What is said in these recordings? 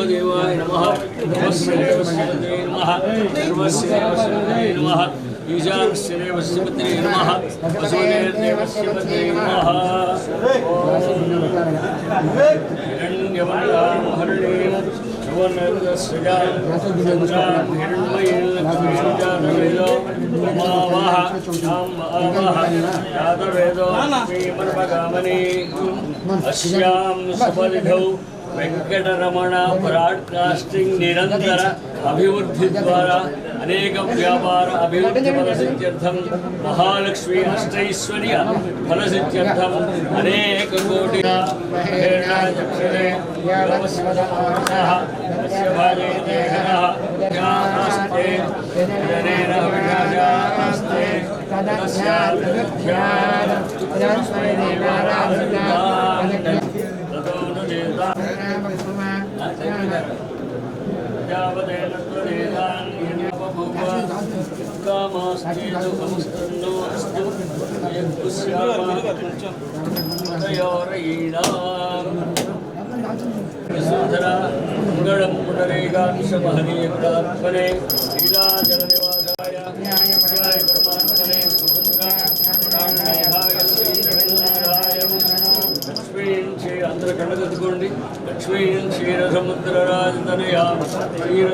देवाय नमः नमस्ते नमः सर्वस्य नमः ईशानस्य देवस्य नमः वसुदेवस्य नमः हिरण्यवर्णां हरिणीं सुवर्णरजस्रजां चन्द्रां हिरण्मयीं लक्ष्मीजातवेदो उमावाह शाम्बावाह जातवेदो लक्ष्मीमर्मगामनी अस्यां सुपरिधौ वेंकटरमण ब्राडकास्टिंग निरंतर अभिवृद्धि द्वारा अनेक व्यापार अभिवृद्धि फलसिद्ध्यर्थम महालक्ष्मी अष्टैश्वर्य फलसिद्ध्यर्थम अनेक कोटि मंगलम पुनरेकांश महनीय प्रार्थने लीलाजलनिवासाय न्याय परमात्मने लक्ष्मीं श्री अंतर कणगतुकोंडि लक्ष्मीं क्षीरसमुद्रराजतनया क्षीर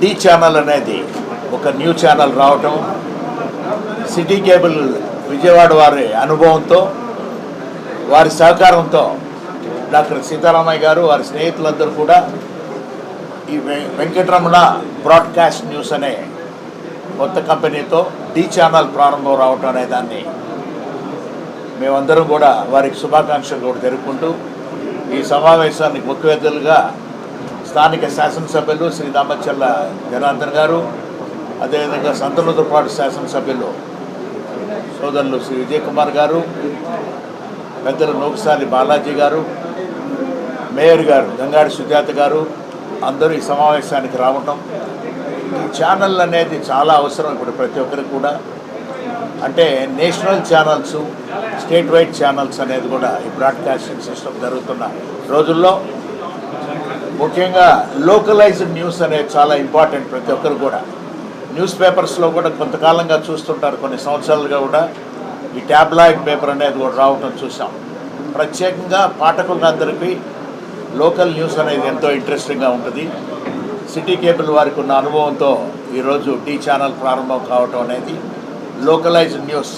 डी ఛానల్ అనేది ఒక న్యూ ఛానల్ రావటం సిటీ కేబుల్ విజయవాడ వారి అనుభవంతో వారి సహకారంతో డాక్టర్ సీతారామయ్య గారు వారి స్నేహితులందరూ కూడా ఈ వెంకటరమణ బ్రాడ్కాస్ట్ న్యూస్ అనే కొత్త కంపెనీతో డి ఛానల్ ప్రారంభం రావటం అనే దాన్ని మేమందరం కూడా వారికి శుభాకాంక్షలు కూడా తెలుపుకుంటూ ఈ సమావేశానికి ముఖ్య అతిథులుగా స్థానిక శాసనసభ్యులు శ్రీ దామచర్ల జనార్దన్ గారు, అదేవిధంగా సంతనూతలపాడు శాసనసభ్యులు సోదరులు శ్రీ విజయ్ కుమార్ గారు, పెద్దలు నూకసాని బాలాజీ గారు, మేయర్ గారు గంగాడి సుజాత గారు అందరూ ఈ సమావేశానికి రావటం. ఈ ఛానల్ అనేది చాలా అవసరం ఇప్పుడు ప్రతి ఒక్కరికి కూడా. అంటే national channels, state wide channels అనేది కూడా ఈ బ్రాడ్కాస్టింగ్ సిస్టమ్ జరుగుతున్న రోజుల్లో ముఖ్యంగా లోకలైజ్డ్ న్యూస్ అనేది చాలా ఇంపార్టెంట్. ప్రతి ఒక్కరు కూడా న్యూస్ పేపర్స్లో కూడా కొంతకాలంగా చూస్తుంటారు, కొన్ని సంవత్సరాలుగా కూడా ఈ ట్యాబ్లాయిడ్ పేపర్ అనేది కూడా రావటం చూసాం. ప్రత్యేకంగా పాఠకులందరికీ లోకల్ న్యూస్ అనేది ఎంతో ఇంట్రెస్టింగ్గా ఉంటుంది. సిటీ కేబుల్ వారికి ఉన్న అనుభవంతో ఈరోజు టీ ఛానల్ ప్రారంభం కావటం అనేది లోకలైజ్డ్ న్యూస్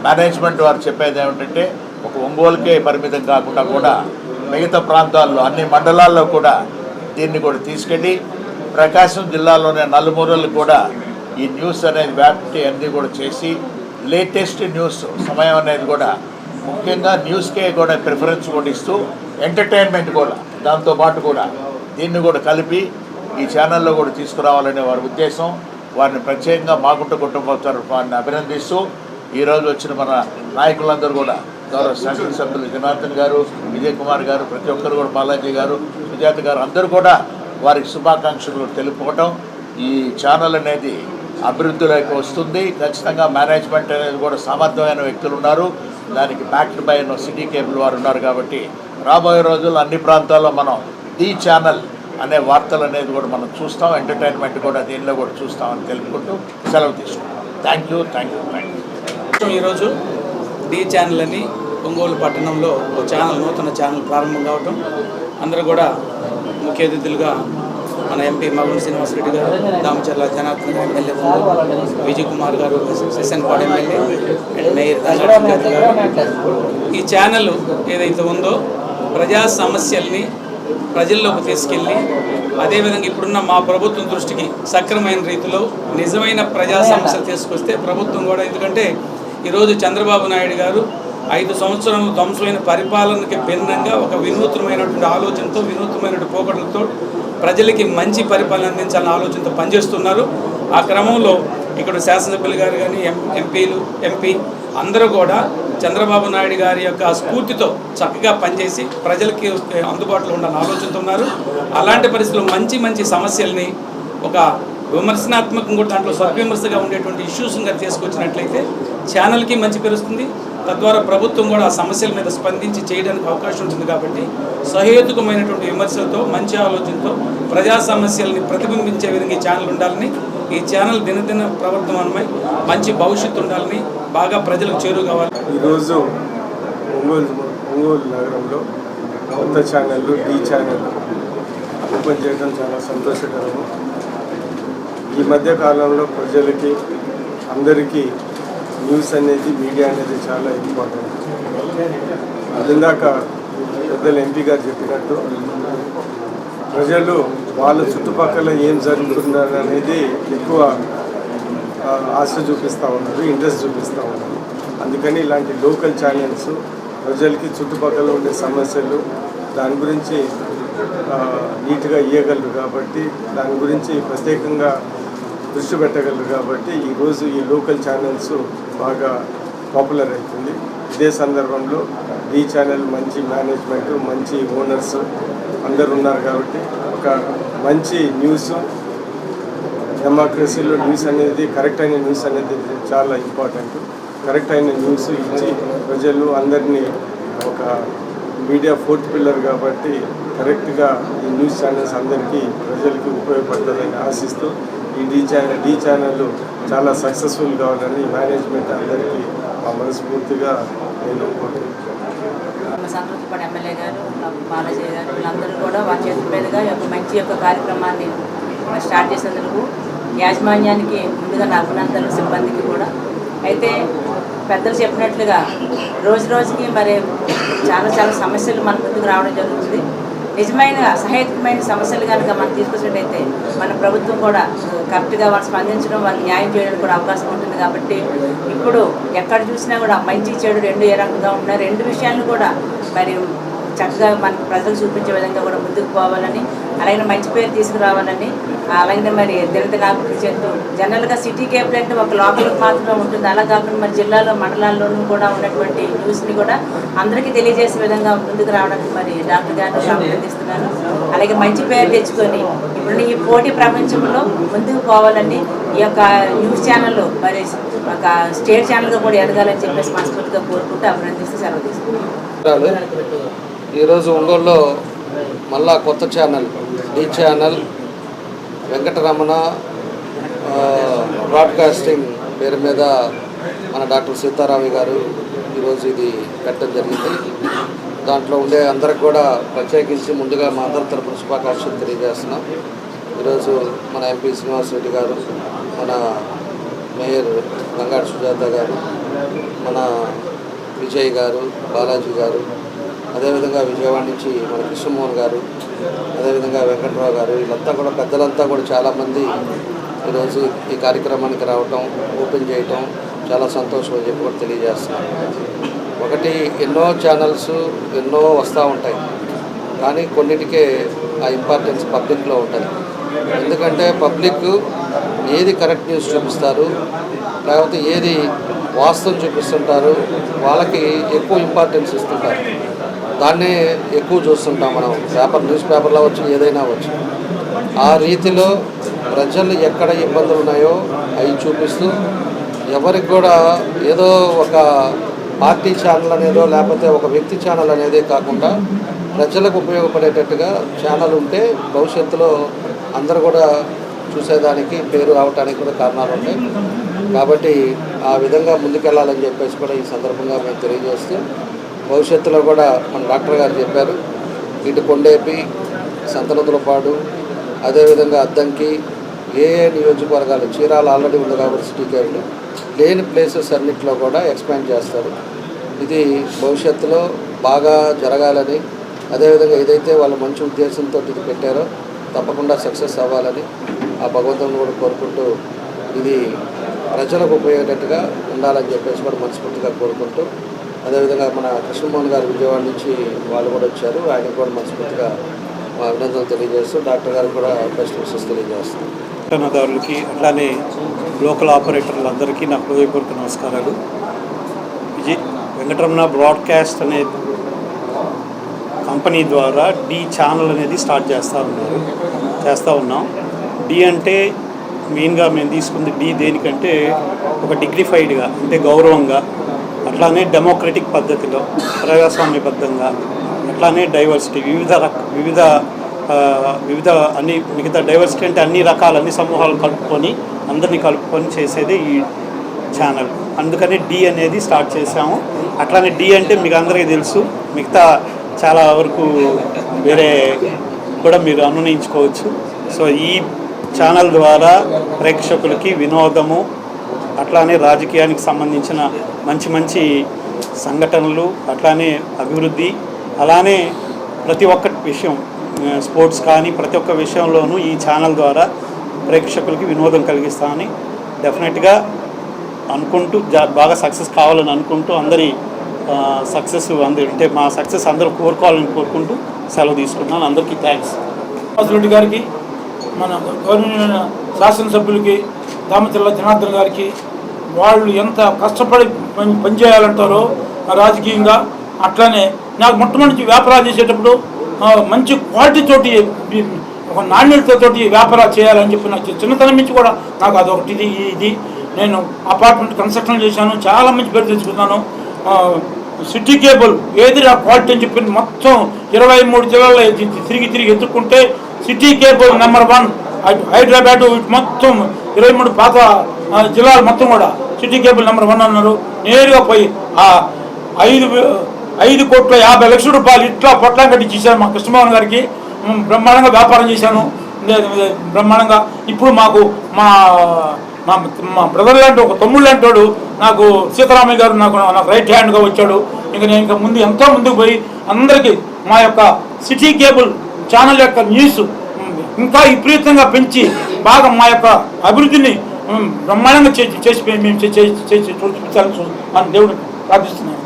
మేనేజ్మెంట్ వారు చెప్పేది ఏమిటంటే ఒక ఒంగోలుకే పరిమితం కాకుండా కూడా మిగతా ప్రాంతాల్లో అన్ని మండలాల్లో కూడా దీన్ని కూడా తీసుకెళ్ళి ప్రకాశం జిల్లాలోనే నలుమూలలు కూడా ఈ న్యూస్ అనేది వ్యాప్తి అన్నీ కూడా చేసి లేటెస్ట్ న్యూస్ సమయం అనేది కూడా ముఖ్యంగా న్యూస్కే కూడా ప్రిఫరెన్స్ కూడా ఇస్తూ ఎంటర్టైన్మెంట్ కూడా దాంతోపాటు కూడా దీన్ని కూడా కలిపి ఈ ఛానల్లో కూడా తీసుకురావాలనే వారి ఉద్దేశం. వారిని ప్రత్యేకంగా మాగుంట కుటుంబం వారిని అభినందిస్తూ ఈరోజు వచ్చిన మన నాయకులందరూ కూడా గౌరవ శాసనసభ్యులు జనార్దన్ గారు, విజయ్ కుమార్ గారు, ప్రతి ఒక్కరు కూడా బాలాజీ గారు, సుజాత గారు అందరూ కూడా వారికి శుభాకాంక్షలు తెలుపుకోవటం. ఈ ఛానల్ అనేది అభివృద్ధిలోకి వస్తుంది. ఖచ్చితంగా మేనేజ్మెంట్ అనేది కూడా సమర్థమైన వ్యక్తులు ఉన్నారు. దానికి బ్యాక్డ్ బై సిటీ కేబుల్ వారు ఉన్నారు. కాబట్టి రాబోయే రోజుల్లో అన్ని ప్రాంతాల్లో మనం డి ఛానల్ అనే వార్తలు అనేది కూడా మనం చూస్తాం. ఎంటర్టైన్మెంట్ కూడా దీనిలో కూడా చూస్తామని తెలుపుకుంటూ సెలవు తీసుకుంటాం. Thank you. ఈరోజు డి ఛానల్ అని ఒంగోలు పట్టణంలో ఒక నూతన ఛానల్ ప్రారంభం కావటం, అందరూ కూడా ముఖ్య అతిథులుగా మన ఎంపీ మగుండి శ్రీనివాసరెడ్డి గారు, దామచర్ల జనార్దన్ గారు ఎమ్మెల్యే విజయ్ కుమార్ గారు సెషన్పాడు ఎమ్మెల్యే అండ్ మేయర్ దంగడి గారు. ఈ ఛానల్ ఏదైతే ఉందో ప్రజా సమస్యల్ని ప్రజల్లోకి తీసుకెళ్ళి అదేవిధంగా ఇప్పుడున్న మా ప్రభుత్వం దృష్టికి సక్రమైన రీతిలో నిజమైన ప్రజా సమస్యలు తీసుకొస్తే ప్రభుత్వం కూడా, ఎందుకంటే ఈరోజు చంద్రబాబు నాయుడు గారు 5 సంవత్సరాలు ధ్వంసమైన పరిపాలనకి భిన్నంగా ఒక వినూత్నమైనటువంటి ఆలోచనతో, వినూత్నమైనటువంటి పోకడలతో ప్రజలకి మంచి పరిపాలన అందించాలన్న ఆలోచనతో పనిచేస్తున్నారు. ఆ క్రమంలో ఇక్కడ శాసనసభ్యులు గారు కానీ ఎంపీ అందరూ కూడా చంద్రబాబు నాయుడు గారి యొక్క స్ఫూర్తితో చక్కగా పనిచేసి ప్రజలకి అందుబాటులో ఉండాలని ఆలోచనతో ఉన్నారు. అలాంటి పరిస్థితుల్లో మంచి సమస్యల్ని ఒక విమర్శనాత్మకంగా దాంట్లో స్వవిమర్శగా ఉండేటువంటి ఇష్యూస్గా తీసుకొచ్చినట్లయితే ఛానల్కి మంచి పెరుస్తుంది. తద్వారా ప్రభుత్వం కూడా ఆ సమస్యల మీద స్పందించి చేయడానికి అవకాశం ఉంటుంది. కాబట్టి సహేతుకమైనటువంటి విమర్శలతో, మంచి ఆలోచనతో ప్రజా సమస్యల్ని ప్రతిబింబించే విధంగా ఈ ఛానల్ ఉండాలని, ఈ ఛానల్ దినదిన ప్రవర్తమానమై మంచి భవిష్యత్తు ఉండాలని, బాగా ప్రజలకు చేరువ కావాలి. ఈరోజు ఒంగోలు నగరంలో కొత్త ఛానళ్ళు డి ఛానల్ ఓపెన్ చేయడం చాలా సంతోషకరము. ఈ మధ్య కాలంలో ప్రజలకి అందరికీ న్యూస్ అనేది, మీడియా అనేది చాలా ఇంపార్టెంట్. ఇందాక పెద్దలు ఎంపీ గారు చెప్పినట్టు ప్రజలు వాళ్ళ చుట్టుపక్కల ఏం జరుగుతున్నారు అనేది ఎక్కువ ఆశ చూపిస్తూ ఉన్నారు, ఇంట్రెస్ట్ చూపిస్తూ ఉన్నారు. అందుకని ఇలాంటి లోకల్ ఛానల్స్ ప్రజలకి చుట్టుపక్కల ఉండే సమస్యలు దాని గురించి నీట్గా ఇవ్వగలరు. కాబట్టి దాని గురించి ప్రత్యేకంగా దృష్టి పెట్టగలరు. కాబట్టి ఈరోజు ఈ లోకల్ ఛానల్స్ బాగా పాపులర్ అవుతుంది. ఇదే సందర్భంలో ఈ ఛానల్ మంచి మేనేజ్మెంట్, మంచి ఓనర్స్ అందరు ఉన్నారు. కాబట్టి ఒక మంచి న్యూస్, డెమోక్రసీలో న్యూస్ అనేది, కరెక్ట్ అయిన న్యూస్ అనేది చాలా ఇంపార్టెంట్. కరెక్ట్ అయిన న్యూస్ ఇచ్చి ప్రజలు అందరినీ, ఒక మీడియా ఫోర్త్ పిల్లర్ కాబట్టి కరెక్ట్గా ఈ న్యూస్ ఛానల్స్ అందరికీ ప్రజలకి ఉపయోగపడుతుందని ఆశిస్తూ ఈ డి ఛానల్ చాలా సక్సెస్ఫుల్ కావాలని మేనేజ్మెంట్ అందరికీ మనస్ఫూర్తిగా నేను కోరుకుంటున్నాను. సంతృప్తిపడి ఎమ్మెల్యే గారు, బాలాజీ గారు వీళ్ళందరూ కూడా వారి చేతుల మీదుగా మంచి కార్యక్రమాన్ని స్టార్ట్ చేసేందుకు యాజమాన్యానికి ముందుగా నా అభినందనలు, సిబ్బందికి కూడా. అయితే పెద్దలు చెప్పినట్లుగా రోజుకి మరి చాలా సమస్యలు మన ముందుకు రావడం జరుగుతుంది. నిజమైన సహేతుకమైన సమస్యలు కనుక మనం తీసుకొచ్చినట్టయితే మన ప్రభుత్వం కూడా కరెక్ట్గా వాళ్ళు స్పందించడం, వాళ్ళకి న్యాయం చేయడానికి కూడా అవకాశం ఉంటుంది. కాబట్టి ఇప్పుడు ఎక్కడ చూసినా కూడా మంచి చెడు రెండు ఏ రకంగా ఉన్నాయి, రెండు విషయాలను కూడా మరి చక్కగా మన ప్రజలకు చూపించే విధంగా కూడా ముందుకు పోవాలని, అలాగే మంచి పేరు తీసుకురావాలని, అలాగే మరి దినదినాభివృద్ధి చెందుతూ జనరల్గా సిటీ కేబుల్ అంటే ఒక లోకల్కి మాత్రమే ఉంటుంది. అలా కాకుండా మరి జిల్లాలో, మండలాల్లోనూ కూడా ఉన్నటువంటి న్యూస్ని కూడా అందరికీ తెలియజేసే విధంగా ముందుకు రావడానికి మరి డాక్టర్ గారిని అభినందిస్తున్నాను. అలాగే మంచి పేరు తెచ్చుకొని ఇప్పుడు ఈ పోటీ ప్రపంచంలో ముందుకు పోవాలని ఈ యొక్క న్యూస్ ఛానల్ మరి ఒక స్టేట్ ఛానల్గా కూడా ఎదగాలని చెప్పేసి మనస్ఫూర్తిగా కోరుకుంటూ అభినందిస్తూ సెలవు తీసుకుంటాను. ఈరోజు ఒంగోలులో మళ్ళా కొత్త channel D channel Venkataramana broadcasting పేరు మీద మన డాక్టర్ సీతారామయ్య గారు ఈరోజు ఇది పెట్టడం జరిగింది. దాంట్లో ఉండే అందరికి కూడా ప్రత్యేకించి ముందుగా మా అందరి తరపున శుభాకాంక్షలు తెలియజేస్తున్నాం. ఈరోజు మన ఎంపీ శ్రీనివాసరెడ్డి గారు, మన మేయర్ దంగాడి సుజాత గారు, మన విజయ్ గారు, బాలాజీ గారు, అదేవిధంగా విజయవాడ నుంచి మన కృష్ణమోహన్ గారు, అదేవిధంగా వెంకట్రావు గారు, వీళ్ళంతా కూడా పెద్దలంతా కూడా చాలామంది ఈరోజు ఈ కార్యక్రమానికి రావటం, ఓపెన్ చేయటం చాలా సంతోషం అని చెప్పి కూడా తెలియజేస్తున్నాను. ఒకటి, ఎన్నో ఛానల్స్ ఎన్నో వస్తూ ఉంటాయి, కానీ కొన్నిటికే ఆ ఇంపార్టెన్స్ పబ్లిక్లో ఉంటుంది. ఎందుకంటే పబ్లిక్ ఏది కరెక్ట్ న్యూస్ చూపిస్తారు, లేకపోతే ఏది వాస్తవం చూపిస్తుంటారు, వాళ్ళకి ఎక్కువ ఇంపార్టెన్స్ ఇస్తుంటారు. దాన్నే ఎక్కువ చూస్తుంటాం మనం. న్యూస్ పేపర్లో అవచ్చు, ఏదైనా అవచ్చు. ఆ రీతిలో ప్రజలు ఎక్కడ ఇబ్బందులు ఉన్నాయో అవి చూపిస్తూ, ఎవరికి కూడా ఏదో ఒక పార్టీ ఛానల్ అనేదో లేకపోతే ఒక వ్యక్తి ఛానల్ అనేదే కాకుండా ప్రజలకు ఉపయోగపడేటట్టుగా ఛానల్ ఉంటే భవిష్యత్తులో అందరూ కూడా చూసేదానికి, పేరు రావడానికి కూడా కారణాలు ఉంటాయి. కాబట్టి ఆ విధంగా ముందుకెళ్ళాలని చెప్పేసి కూడా ఈ సందర్భంగా మేము తెలియజేస్తూ, భవిష్యత్తులో కూడా మన డాక్టర్ గారు చెప్పారు, ఇటు కొండేపి, సంతనూతలపాడు, అదేవిధంగా అద్దంకి, ఏ నియోజకవర్గాలు, చీరాల ఆల్రెడీ ఉంది కాబట్టి సిటీ కేబుల్ లేని ప్లేసెస్ అన్నింటిలో కూడా ఎక్స్పాండ్ చేస్తారు. ఇది భవిష్యత్తులో బాగా జరగాలని, అదేవిధంగా ఏదైతే వాళ్ళు మంచి ఉద్దేశంతో ఇది పెట్టారో తప్పకుండా సక్సెస్ అవ్వాలని ఆ భగవంతుని కూడా కోరుకుంటూ, ఇది ప్రజలకు ఉపయోగేటట్టుగా ఉండాలని చెప్పేసి కూడా మనస్ఫూర్తిగా కోరుకుంటూ, అదేవిధంగా మన కృష్ణమోహన్ గారు విజయవాడ నుంచి వాళ్ళు కూడా వచ్చారు, ఆయనకు కూడా మనస్ఫూర్తిగా అభినందనలు తెలియజేస్తూ డాక్టర్ గారికి కూడా బెస్ట్ విషెస్ తెలియజేస్తాం. పట్టణదారులకి అట్లానే లోకల్ ఆపరేటర్లందరికీ నా హృదయపూర్వక నమస్కారాలు. వెంకటరమణ బ్రాడ్కాస్ట్ అనే కంపెనీ ద్వారా డి ఛానల్ అనేది స్టార్ట్ చేస్తూ ఉన్నాం. డి అంటే మెయిన్గా మేము తీసుకుంది డి దేనికంటే ఒక డిగ్నిఫైడ్గా, అంటే గౌరవంగా, అట్లానే డెమోక్రటిక్ పద్ధతిలో, ప్రజాస్వామ్యబద్ధంగా, అట్లానే డైవర్సిటీ, వివిధ అన్ని మిగతా డైవర్సిటీ అంటే అన్ని సమూహాలు అందరినీ కలుపుకొని చేసేది ఈ ఛానల్. అందుకని డి అనేది స్టార్ట్ చేసాము. అట్లానే డి అంటే మీకు అందరికీ తెలుసు, మిగతా చాలా వరకు వేరే కూడా మీరు అనునయించుకోవచ్చు. సో ఈ ఛానల్ ద్వారా ప్రేక్షకులకి వినోదము, అట్లానే రాజకీయానికి సంబంధించిన మంచి సంఘటనలు, అట్లానే అభివృద్ధి, అలానే ప్రతి ఒక్క విషయం, స్పోర్ట్స్ కానీ ప్రతి ఒక్క విషయంలోనూ ఈ ఛానల్ ద్వారా ప్రేక్షకులకి వినోదం కలిగిస్తామని డెఫినెట్గా అనుకుంటూ, బాగా సక్సెస్ కావాలని అనుకుంటూ, అందరి సక్సెస్ అంటే మా సక్సెస్ అందరూ కోరుకోవాలని కోరుకుంటూ సెలవు తీసుకున్నాను. అందరికీ థ్యాంక్స్. రెడ్డి గారికి, మన గవర్నమెంట్ శాసనసభ్యులకి, దామచర్ల జనార్దన్ గారికి, వాళ్ళు ఎంత కష్టపడి పనిచేయాలంటారో రాజకీయంగా, అట్లానే నాకు మొట్టమొదటి వ్యాపారాలు చేసేటప్పుడు మంచి క్వాలిటీ తోటి, ఒక నాణ్యతతోటి వ్యాపారాలు చేయాలని చెప్పి నాకు చిన్నతనం నుంచి కూడా నాకు అదొకటి ఇది. నేను అపార్ట్మెంట్ కన్స్ట్రక్షన్ చేశాను, చాలా మంచి పేరు తెచ్చుకున్నాను. సిటీ కేబుల్ ఏది నా క్వాలిటీ అని చెప్పి మొత్తం 23 జిల్లాల్లో తిరిగి ఎత్తుక్కుంటే సిటీ కేబుల్ నెంబర్ 1 హైదరాబాద్, మొత్తం 23 పాత జిల్లాలు మొత్తం కూడా సిటీ కేబుల్ నెంబర్ 1 అన్నారు. నేరుగా పోయి 5,50,00,000 రూపాయలు ఇట్లా పొట్లం కట్టించేసాను మా కృష్ణమోహన్ గారికి. బ్రహ్మాండంగా వ్యాపారం చేశాను, బ్రహ్మాండంగా. ఇప్పుడు మాకు మా బ్రదర్ లాంటి, ఒక తమ్ముడు లాంటి వాడు నాకు, సీతారామయ్య గారు నాకు రైట్ హ్యాండ్గా వచ్చాడు. నేను ముందు ఎంతో ముందుకు పోయి అందరికీ మా యొక్క సిటీ కేబుల్ ఛానల్ యొక్క న్యూస్ ఇంకా విపరీతంగా పెంచి బాగా మా యొక్క అభివృద్ధిని బ్రహ్మాండంగా మేము చూపించాలని దేవుడు ప్రార్థిస్తున్నాను.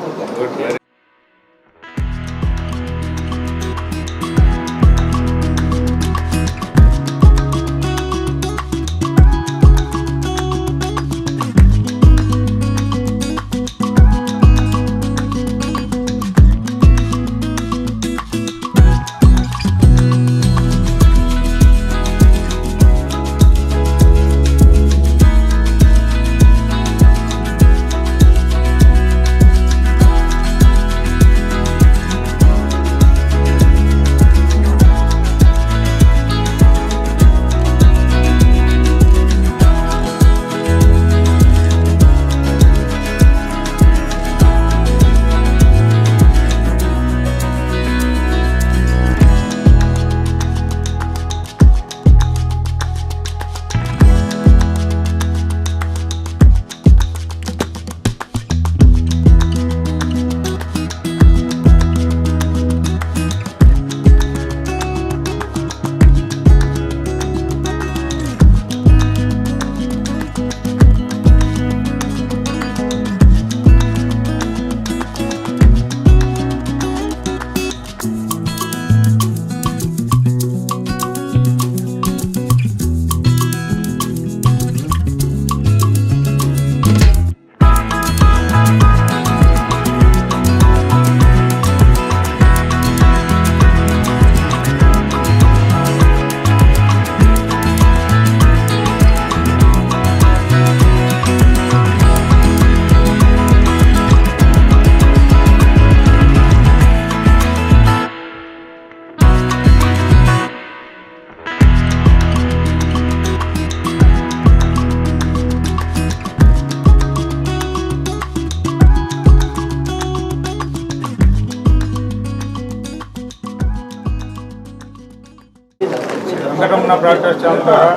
సువర్ణ బ్రాడ్కాస్ట్ ఛానల్ ద్వారా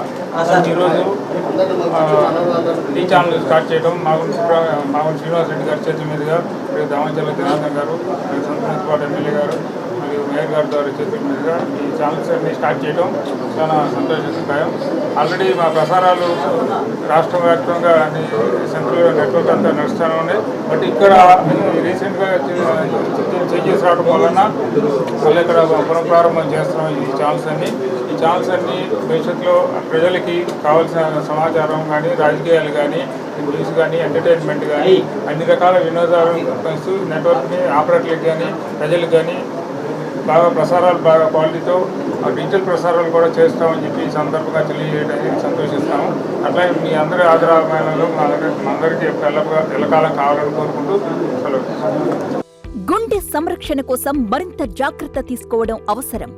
ఈరోజు ఈ ఛానల్ స్టార్ట్ చేయడం మాగుంట శ్రీనివాస్ రెడ్డి గారి చేతుల మీదుగా మరియు దామచర్ల జనార్దన్ గారు మరియు సంతనోత్పాటు ఎమ్మెల్యే గారు మరియు మేయర్ గారి ద్వారా చేతుల మీదుగా ఈ ఛానల్స్ అన్ని స్టార్ట్ చేయడం చాలా సంతోషదాయకం. ఆల్రెడీ మా ప్రసారాలు రాష్ట్ర వ్యాప్తంగా అన్ని సెంట్రల్ నెట్వర్క్ అంతా నడుస్తూనే ఉన్నాయి. బట్ ఇక్కడ రీసెంట్గా చేంజెస్ రావడం వలన మళ్ళీ ఇక్కడ పునఃప్రారంభం చేస్తున్నాం ఈ ఛానల్స్ అన్ని. ఈ ఛానల్స్ అన్ని భవిష్యత్తులో ప్రజలకి కావాల్సిన సమాచారం కానీ, రాజకీయాలు కానీ, న్యూస్ కానీ, ఎంటర్టైన్మెంట్ కానీ అన్ని రకాల వినోదాలు నెట్వర్క్ని ఆపరేటర్లకు కానీ ప్రజలకు కానీ బాగా ప్రసారాలు బాగా క్వాలిటీతో డిజిటల్ ప్రసారాలు కూడా చేస్తామని చెప్పి ఈ సందర్భంగా తెలియజేయడానికి సంతోషిస్తాము. అట్లా మీ అందరి ఆదరాభిమానాలు మా అందరికీ ఎల్లకాలం కావాలని కోరుకుంటూ సెలవు. గుండె సంరక్షణ కోసం మరింత జాగ్రత్త తీసుకోవడం అవసరం.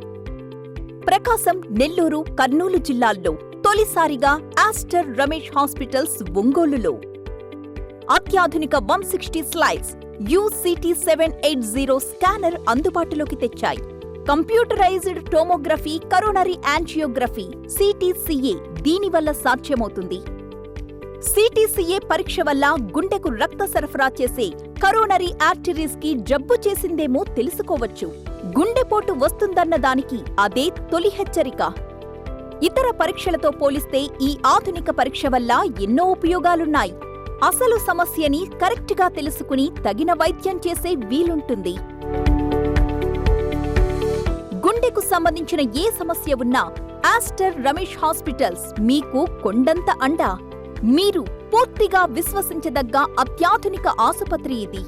ప్రకాశం, నెల్లూరు, కర్నూలు జిల్లాల్లో తొలిసారిగా ఆస్టర్ రమేష్ హాస్పిటల్స్ ఒంగోలులో అత్యాధునిక 160 స్లైడ్స్ UCT 780 స్కానర్ అందుబాటులోకి తెచ్చాయి. Computerised tomography, coronary angiography, CTCA దీనివల్ల సాధ్యమవుతుంది. CTCA పరీక్ష వల్ల గుండెకు రక్త సరఫరా చేసే కరోనరీ ఆర్టరీస్ కి జబ్బు చేసిందేమో తెలుసుకోవచ్చు. గుండెపోటు వస్తుందన్న దానికి అదే తొలి హెచ్చరిక. ఇతర పరీక్షలతో పోలిస్తే ఈ ఆధునిక పరీక్ష వల్ల ఎన్నో ఉపయోగాలున్నాయి. అసలు సమస్యని కరెక్ట్గా తెలుసుకుని తగిన వైద్యం చేసే వీలుంటుంది. గుండెకు సంబంధించిన ఏ సమస్య ఉన్నా ఆస్టర్ రమేష్ హాస్పిటల్స్ మీకు కొండంత అండ. మీరు పూర్తిగా విశ్వసించదగ్గ అత్యాధునిక ఆసుపత్రి ఇది.